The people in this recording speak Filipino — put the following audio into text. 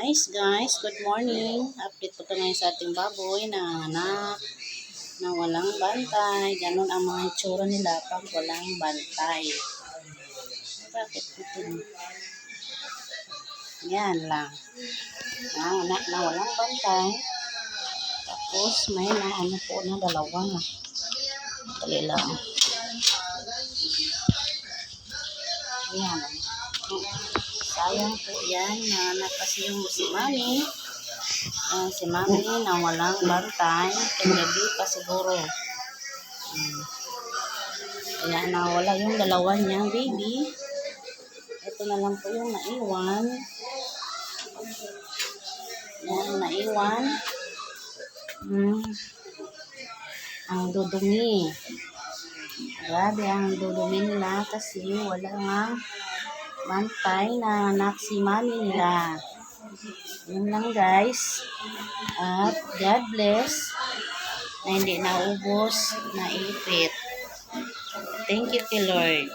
Guys, good morning. Update po ito ngayon sa ating baboy na anak na walang bantay. Ganon ang mga itsura nila pag walang bantay. Bakit ito? Yan lang. Ang anak na walang bantay. Tapos may naano po na dalawa na. Dali lang. Yan. Sayang po yan na anak kasi yung si Mami. Si Mami na walang bantay. Kagabi pa siguro. Kaya nawala yung dalawa niyang baby. Ito na lang po yung naiwan. Yan, naiwan. Ang dudumi. Grabe ang dudumi nila kasi wala nga bantay na anak si Mami nila. Yun lang guys. At God bless na hindi naubos na ipit. Thank you, Lord.